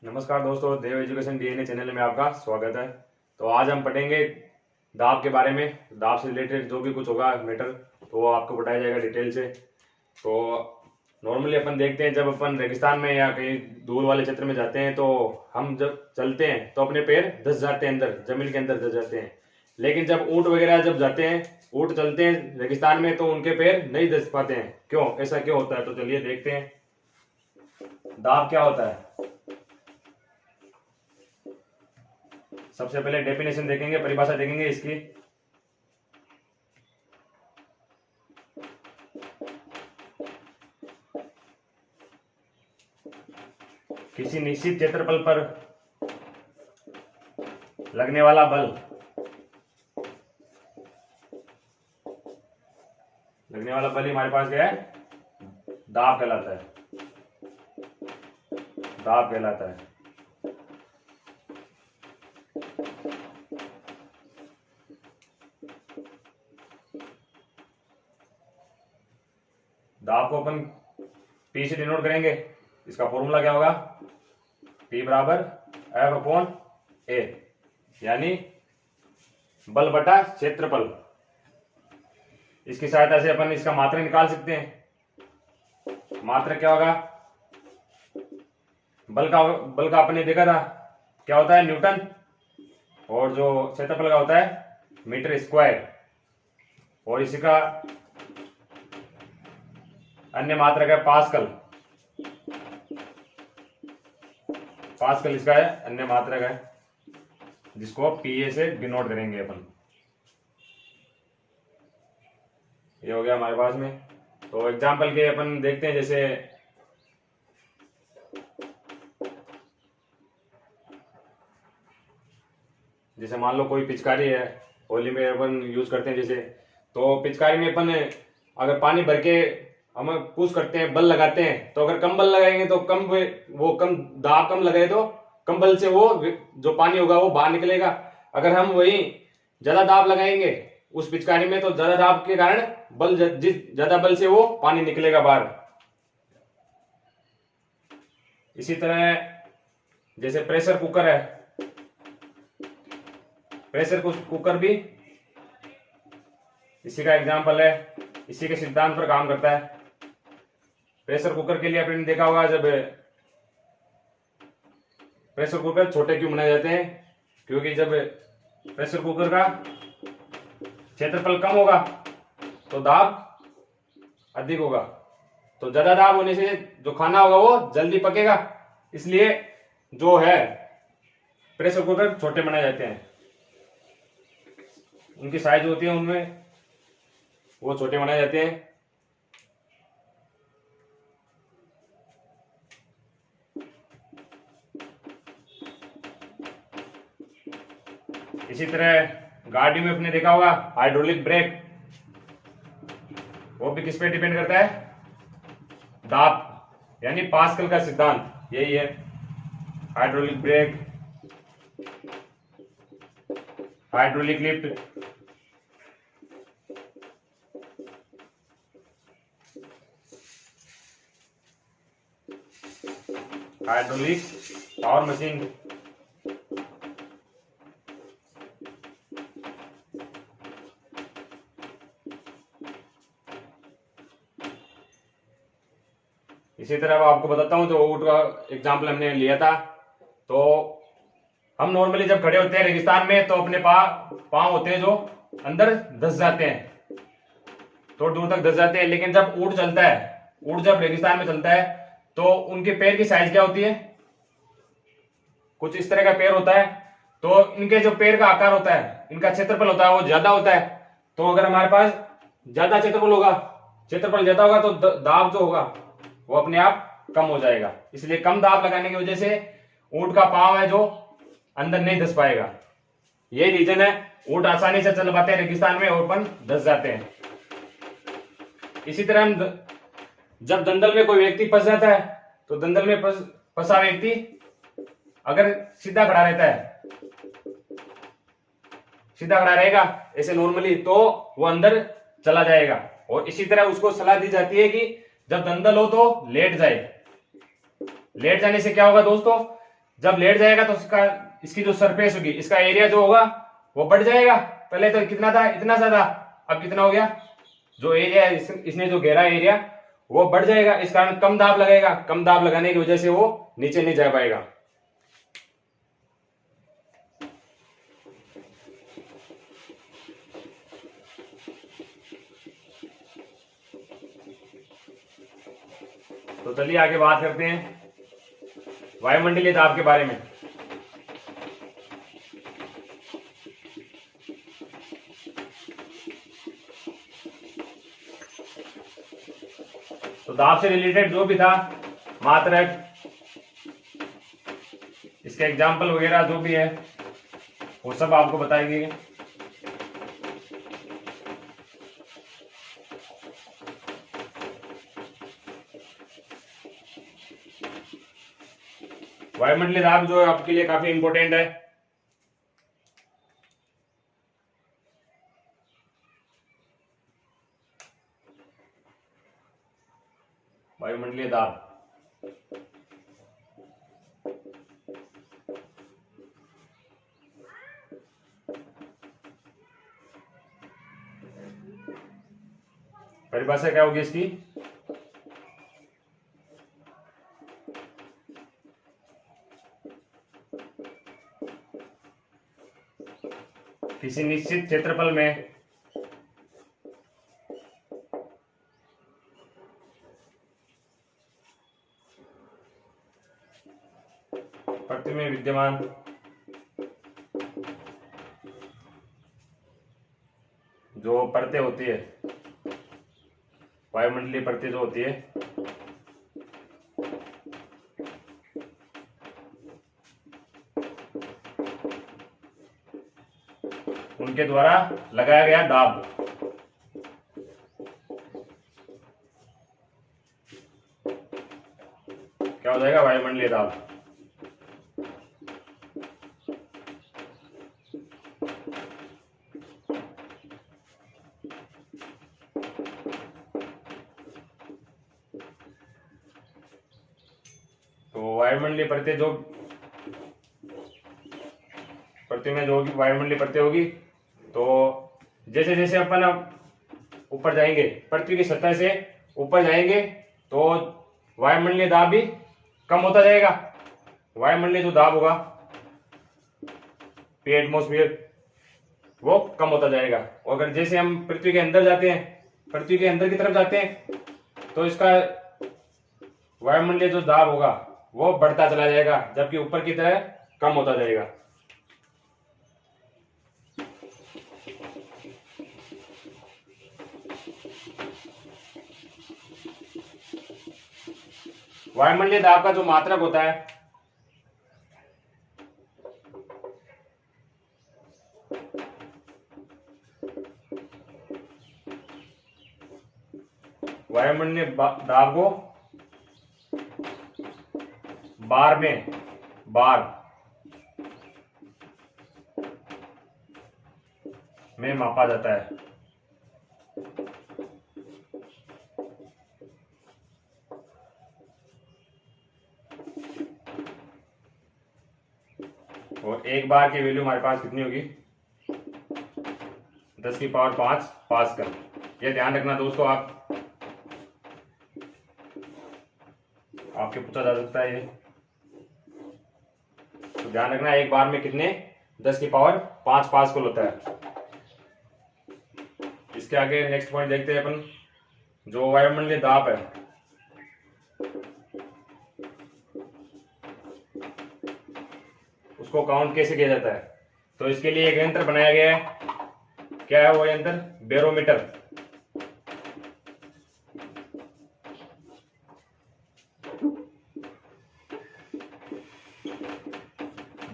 नमस्कार दोस्तों, देव education DNA channel में आपका स्वागत है। तो आज हम पढ़ेंगे दाब के बारे में। दाब से रिलेटेड जो भी कुछ होगा मैटर तो वो आपको बताया जाएगा डिटेल से। तो नॉर्मली अपन देखते हैं जब अपन रेगिस्तान में या कहीं दूर वाले क्षेत्र में जाते हैं तो हम जब चलते हैं तो अपने पैर धंस जाते हैं, अंदर जमीन के अंदर धंस जाते हैं। लेकिन जब ऊँट वगैरह जब जाते हैं, ऊँट चलते हैं रेगिस्तान में तो उनके पैर नहीं धंस पाते हैं। क्यों, ऐसा क्यों होता है? तो चलिए देखते हैं दाब क्या होता है। सबसे पहले डेफिनेशन देखेंगे, परिभाषा देखेंगे इसकी। किसी निश्चित क्षेत्रफल पर लगने वाला बल, लगने वाला बल ही हमारे पास क्या है? दाब कहलाता है। दाब कहलाता है। दाब को अपन P से डिनोट करेंगे। इसका फॉर्मूला क्या होगा? P बराबर F अपॉन A, यानी बल बटा क्षेत्रफल। इसकी सहायता से अपन इसका मात्रक निकाल सकते हैं। मात्रक क्या होगा? बल का अपने देखा था क्या होता है? न्यूटन। और जो क्षेत्रफल का होता है मीटर स्क्वायर। और इसी का अन्य मात्रक है पास्कल। पास्कल इसका है अन्य मात्रक है, जिसको पीए से डिनोट करेंगे अपन। ये हो गया हमारे पास में। तो एग्जांपल के अपन देखते हैं, जैसे मान लो कोई पिचकारी है, होली में अपन यूज करते हैं जैसे। तो पिचकारी में अपन अगर पानी भर के हम पुश करते हैं, बल लगाते हैं, तो अगर कम बल लगाएंगे तो कम दाब कम लगाए तो कम बल से वो जो पानी होगा वो बाहर निकलेगा। अगर हम वही ज्यादा दाब लगाएंगे उस पिचकारी में तो ज्यादा दाब के कारण ज्यादा बल से वो पानी निकलेगा बाहर। इसी तरह जैसे प्रेशर कुकर है, प्रेशर कुकर भी इसी का एग्जाम्पल है, इसी के सिद्धांत पर काम करता है। प्रेशर कुकर के लिए आपने देखा होगा, जब प्रेशर कुकर छोटे क्यों बनाए जाते हैं? क्योंकि जब प्रेशर कुकर का क्षेत्रफल कम होगा तो दाब अधिक होगा। तो ज्यादा दाब होने से जो खाना होगा वो जल्दी पकेगा, इसलिए जो है प्रेशर कुकर छोटे बनाए जाते हैं। उनकी साइज होती है उनमें, वो छोटे बनाए जाते हैं। इसी तरह गाड़ी में आपने देखा होगा हाइड्रोलिक ब्रेक, वो भी किस पे डिपेंड करता है? दाब, यानी पास्कल का सिद्धांत यही है। Hydraulic brake, hydraulic lift, hydraulic power machine. इसी तरह अब आपको बताता हूं, जो ऊँट का एग्जाम्पल हमने लिया था। तो हम नॉर्मली जब खड़े होते हैं रेगिस्तान में तो अपने पांव होते हैं जो अंदर धंस जाते हैं, थोड़ी दूर तक धंस जाते हैं। लेकिन जब ऊँट चलता है, ऊँट जब रेगिस्तान में चलता है तो उनके पैर की साइज क्या होती है? कुछ इस तरह का पैर होता है। तो इनके जो पैर का आकार होता है, इनका क्षेत्रफल होता है वो ज्यादा होता है। तो अगर हमारे पास ज्यादा क्षेत्रफल होगा, क्षेत्रफल ज्यादा होगा तो दाब जो होगा वो अपने आप कम हो जाएगा। इसलिए कम दाब लगाने की वजह से ऊँट का पांव है जो अंदर नहीं धंस पाएगा। यही रीजन है, ऊँट आसानी से चल पाते हैं रेगिस्तान में और अपन धंस जाते हैं। इसी तरह हम जब दंदल में कोई व्यक्ति फंस जाता है तो दंदल में फंसा व्यक्ति अगर सीधा खड़ा रहता है, सीधा खड़ा रहेगा ऐसे नॉर्मली, तो वो अंदर चला जाएगा। और इसी तरह उसको सलाह दी जाती है कि जब दंदल हो तो लेट जाए। लेट जाने से क्या होगा दोस्तों, जब लेट जाएगा तो इसकी जो सरफेस होगी, इसका एरिया जो होगा वो बढ़ जाएगा। पहले तो कितना था, इतना सा था, अब कितना हो गया, जो एरिया इसने जो घेरा एरिया वो बढ़ जाएगा। इस कारण कम दाब लगेगा, कम दाब लगाने की वजह से वो नीचे नहीं जा पाएगा। तो चलिए आगे बात करते हैं वायुमंडलीय दाब के बारे में। तो दाब से रिलेटेड जो भी था, मात्रक, इसके एग्जाम्पल वगैरह जो भी है वो सब आपको बताएंगे। वायुमंडलीय दाब जो आपके लिए काफी इंपॉर्टेंट है। वायुमंडलीय दाब परिभाषा क्या होगी इसकी? किसी निश्चित क्षेत्रफल में पृथ्वी में विद्यमान जो परतें होती है, वायुमंडलीय परतें जो होती है, उनके द्वारा लगाया गया दाब क्या हो जाएगा? वायुमंडलीय दाब। तो वायुमंडलीय परतें जो पृथ्वी में जो होगी, वायुमंडलीय परतें होगी, तो जैसे जैसे अपन ऊपर जाएंगे, पृथ्वी की सतह से ऊपर जाएंगे, तो वायुमंडलीय दाब भी कम होता जाएगा। वायुमंडलीय जो दाब होगा पी एटमोस्फियर, वो कम होता जाएगा। और अगर जैसे हम पृथ्वी के अंदर जाते हैं, पृथ्वी के अंदर की तरफ जाते हैं, तो इसका वायुमंडलीय जो दाब होगा वो बढ़ता चला जाएगा, जबकि ऊपर की तरह कम होता जाएगा। वायुमंडलीय दाब का जो मात्रक होता है, वायुमंडलीय दाब को बार में मापा जाता है। और एक बार की वैल्यू हमारे पास कितनी होगी? 10 की पावर 5 पास्कल। ये ध्यान रखना दोस्तों, आपके पूछा जा सकता है ये, तो ध्यान रखना एक बार में कितने 10 की पावर 5 पास्कल होता है। इसके आगे नेक्स्ट पॉइंट देखते हैं अपन, जो वायुमंडलीय दाब है, उसको काउंट कैसे किया जाता है। तो इसके लिए एक यंत्र बनाया गया है। क्या है वो यंत्र? बैरोमीटर।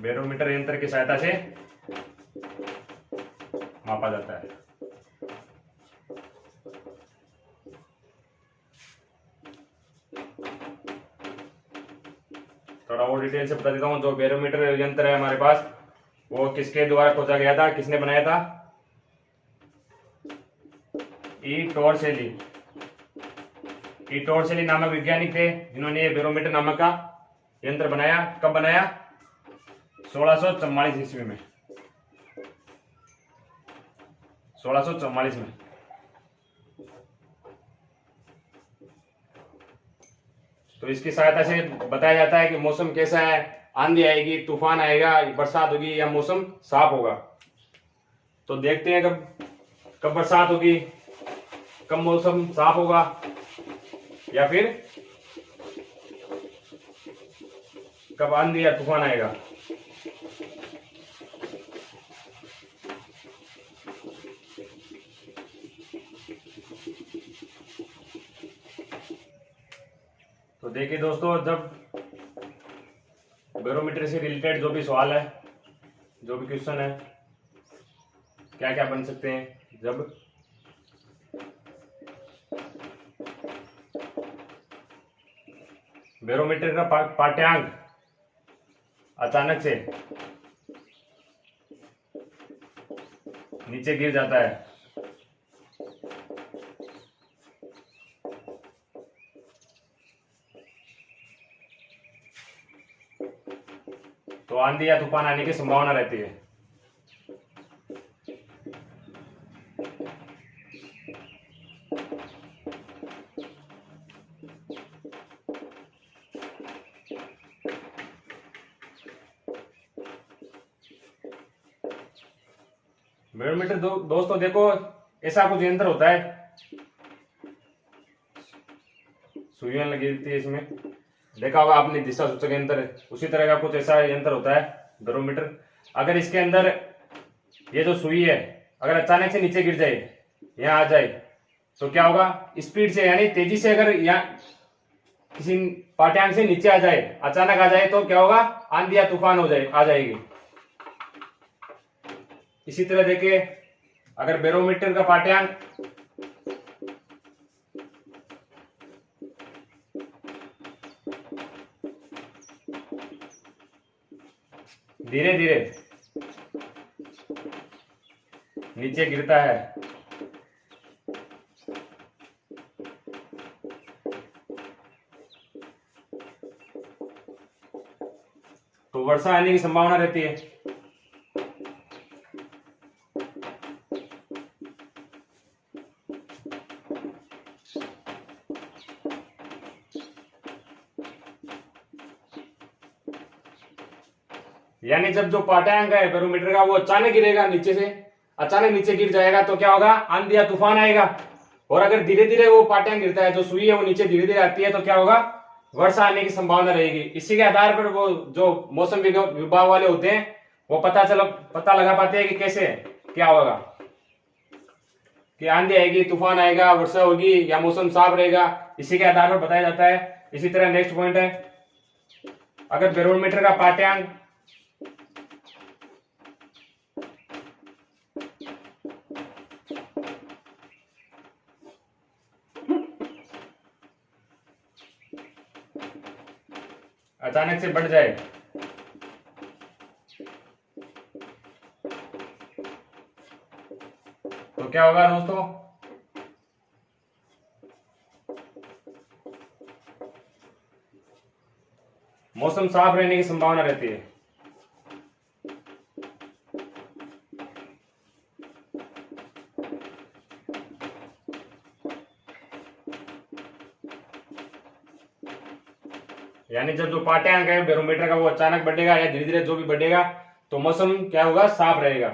बैरोमीटर यंत्र की सहायता से मापा जाता है। थोड़ा और डिटेल से बता देता हूँ। जो बैरोमीटर यंत्र है हमारे पास, वो किसके द्वारा खोजा गया था, किसने बनाया था? ई टोरसेली नामक वैज्ञानिक थे, जिन्होंने ये बैरोमीटर नामक का यंत्र बनाया। कब बनाया? 1644 ईस्वी में, 1644 में। तो इसकी सहायता से बताया जाता है कि मौसम कैसा है, आंधी आएगी, तूफान आएगा, बरसात होगी या मौसम साफ होगा। तो देखते हैं कब बरसात होगी, कब मौसम साफ होगा, या फिर कब आंधी या तूफान आएगा। तो देखिए दोस्तों, जब बैरोमीटर से रिलेटेड जो भी सवाल है, जो भी क्वेश्चन है, क्या क्या बन सकते हैं। जब बैरोमीटर का पाठ्यांक अचानक से नीचे गिर जाता है, तो आंधी या तूफान आने की संभावना रहती है। बैरोमीटर दोस्तों देखो, ऐसा कुछ यंत्र होता है, सुइयां लगी रहती है इसमें, देखा होगा आपने दिशा सूचक यंत्र, उसी तरह का कुछ ऐसा यंत्र होता है बैरोमीटर। अगर इसके अंदर ये जो सुई है अगर अचानक से नीचे गिर जाए, यहाँ आ जाए, तो क्या होगा, स्पीड से यानी तेजी से अगर यहाँ किसी पाठ्यांक से नीचे आ जाए, अचानक आ जाए, तो क्या होगा, आंधी या तूफान आ जाएगी। इसी तरह देखिए, अगर बैरोमीटर का पाठ्यांक धीरे धीरे नीचे गिरता है, तो वर्षा आने की संभावना रहती है। यानी जब जो पाठ्यांक है बैरोमीटर का वो अचानक गिरेगा नीचे से, अचानक नीचे गिर जाएगा, तो क्या होगा, आंधी या तूफान आएगा। और अगर धीरे धीरे वो पाठ्यांक गिरता है, जो सुई है वो नीचे धीरे धीरे आती है, तो क्या होगा, वर्षा आने की संभावना रहेगी। इसी के आधार पर वो जो मौसम विभाग वाले होते हैं वो पता लगा पाते हैं कि कैसे क्या होगा, कि आंधी आएगी, तूफान आएगा, वर्षा होगी या मौसम साफ रहेगा। इसी के आधार पर बताया जाता है। इसी तरह नेक्स्ट पॉइंट है, अगर बैरोमीटर का पाठ्यांक अचानक से बढ़ जाए, तो क्या होगा दोस्तों, मौसम साफ रहने की संभावना रहती है। यानी जब जो पाठ्यांक है बैरोमीटर का वो अचानक बढ़ेगा या धीरे धीरे जो भी बढ़ेगा, तो मौसम क्या होगा, साफ रहेगा।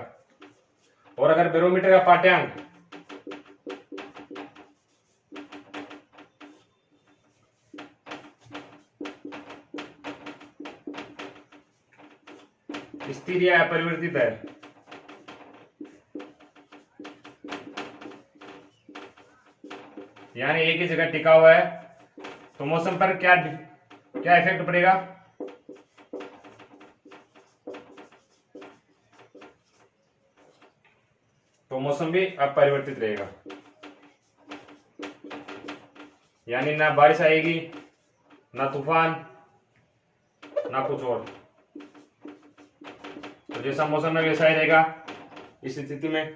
और अगर बैरोमीटर का पाठ्यांक स्थिर या अपरिवर्तित है, यानी एक ही जगह टिका हुआ है, तो मौसम पर क्या इफेक्ट पड़ेगा, तो मौसम भी अपरिवर्तित रहेगा। यानी ना बारिश आएगी, ना तूफान, ना कुछ और, तो जैसा मौसम है वैसा ही रहेगा इस स्थिति में।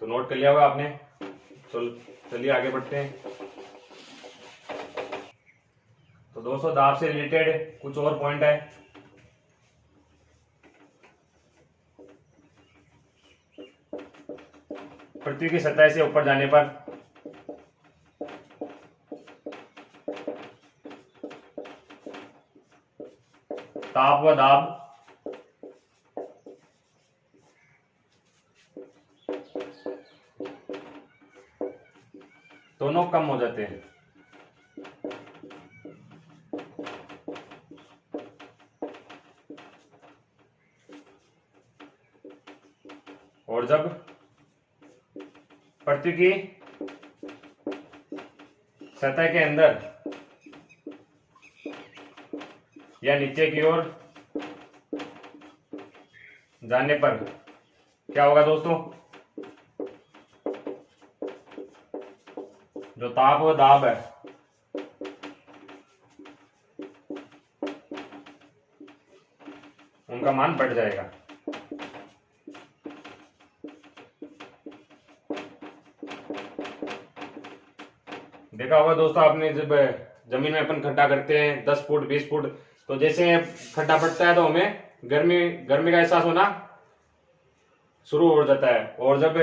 तो नोट कर लिया होगा आपने। चलिए आगे बढ़ते हैं। तो दोस्तों दाब से रिलेटेड कुछ और पॉइंट है। पृथ्वी की सतह से ऊपर जाने पर ताप व दाब दोनों कम हो जाते हैं। और जब पृथ्वी की सतह के अंदर या नीचे की ओर जाने पर क्या होगा दोस्तों, जो ताप व दाब है उनका मान बढ़ जाएगा। देखा होगा दोस्तों आपने, जब जमीन में अपन खड्डा करते हैं 10 फुट 20 फुट, तो जैसे खड्डा बढ़ता है तो हमें गर्मी गर्मी का एहसास होना शुरू हो जाता है। और जब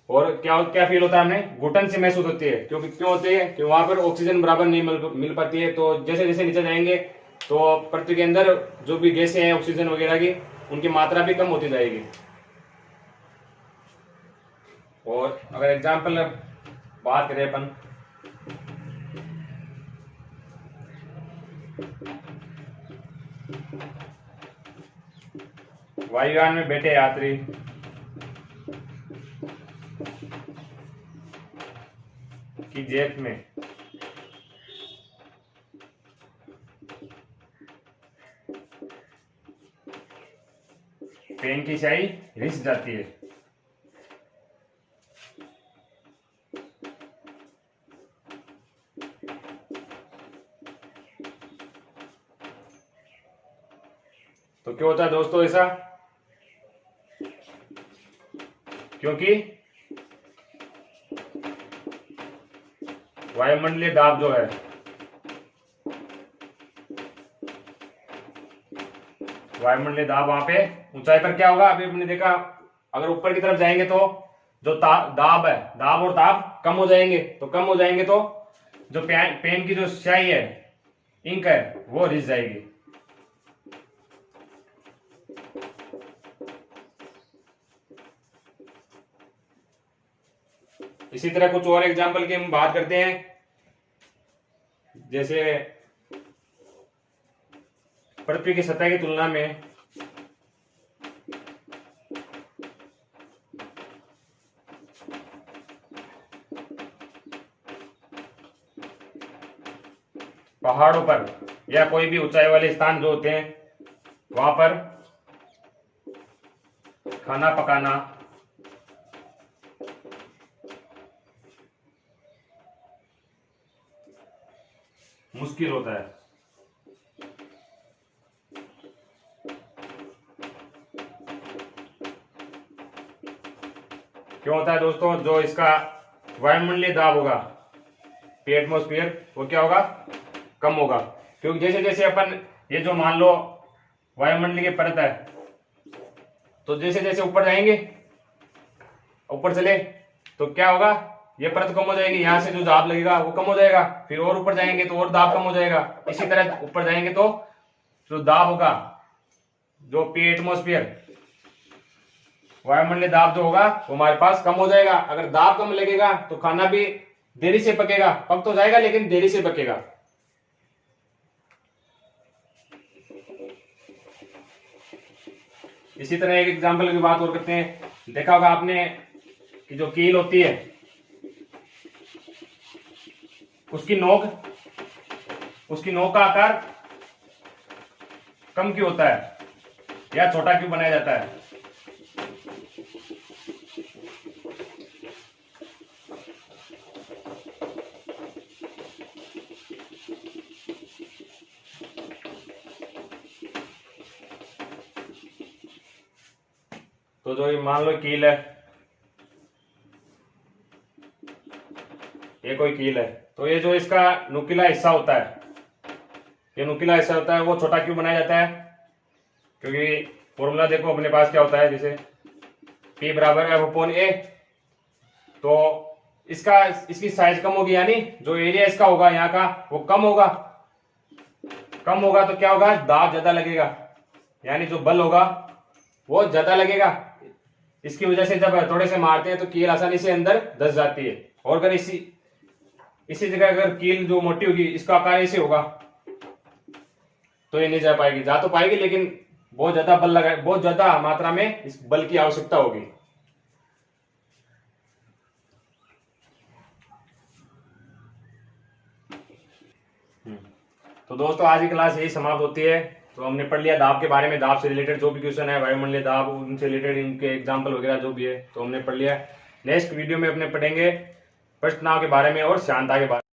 और क्या क्या फील होता है, हमें घुटन सी महसूस होती है। क्योंकि क्यों होती है कि वहां पर ऑक्सीजन बराबर नहीं मिल पाती है। तो जैसे जैसे नीचे जाएंगे तो पृथ्वी के अंदर जो भी गैसें हैं ऑक्सीजन वगैरह की, उनकी मात्रा भी कम होती जाएगी। और अगर एग्जाम्पल बात करें अपन, वायुयान में बैठे यात्री की जेब में पेन की स्याही रिस जाती है। तो क्यों होता है दोस्तों ऐसा? क्योंकि वायुमंडलीय दाब जो है वायुमंडलीय दाब वहां पे ऊंचाई पर क्या होगा, अभी हमने देखा अगर ऊपर की तरफ जाएंगे तो जो दाब है, दाब और ताप कम हो जाएंगे। तो कम हो जाएंगे तो जो पेन की जो स्याही है, इंक है, वो रिस जाएगी। इसी तरह कुछ और एग्जाम्पल की हम बात करते हैं। जैसे पृथ्वी की सतह की तुलना में पहाड़ों पर या कोई भी ऊंचाई वाले स्थान जो होते हैं, वहां पर खाना पकाना मुश्किल होता है। क्यों होता है दोस्तों? जो इसका वायुमंडलीय दाब होगा, एटमॉस्फेयर, वो क्या होगा, कम होगा। क्योंकि जैसे जैसे अपन ये जो मान लो वायुमंडलीय परत है, तो जैसे जैसे ऊपर जाएंगे, ऊपर चले तो क्या होगा, ये परत कम हो जाएगी। यहाँ से जो दाब लगेगा वो कम हो जाएगा। फिर और ऊपर जाएंगे तो और दाब कम हो जाएगा। इसी तरह ऊपर जाएंगे तो जो दाब होगा, जो पी एटमॉस्फेयर, वायुमंडलीय दाब जो होगा वो हमारे पास कम हो जाएगा। अगर दाब कम लगेगा तो खाना भी देरी से पकेगा, पक तो जाएगा लेकिन देरी से पकेगा। इसी तरह एक एग्जांपल की बात और करते हैं। देखा होगा आपने कि जो कील होती है, उसकी नोक का आकार कम क्यों होता है या छोटा क्यों बनाया जाता है? तो जो ये मान लो कील है, ये कोई कील है, तो ये जो इसका नुकीला हिस्सा होता है, ये नुकीला हिस्सा होता है वो छोटा क्यों बनाया जाता है, क्योंकि फॉर्मूला देखो अपने पास क्या होता है, जैसे P बराबर F/A, तो इसकी साइज कम होगी, यानी जो एरिया इसका होगा यहाँ का वो कम होगा तो क्या होगा, दाब ज्यादा लगेगा, यानी जो बल होगा वो ज्यादा लगेगा। इसकी वजह से जब थोड़े से मारते हैं तो कील आसानी से अंदर धस जाती है। और अगर इसी जगह अगर कील जो मोटी होगी, इसका आकार ऐसे होगा तो ये नहीं जा पाएगी, जा तो पाएगी लेकिन बहुत ज्यादा बल लगा, बहुत ज्यादा मात्रा में इस बल की आवश्यकता होगी। तो दोस्तों आज की क्लास यही समाप्त होती है। तो हमने पढ़ लिया दाब के बारे में, दाब से रिलेटेड जो भी क्वेश्चन है, वायुमंडलीय दाब, उनसे रिलेटेड इनके एग्जाम्पल वगैरह जो भी है तो हमने पढ़ लिया। नेक्स्ट वीडियो में अपने पढ़ेंगे प्रश्नाव के बारे में और श्यानता के बारे में।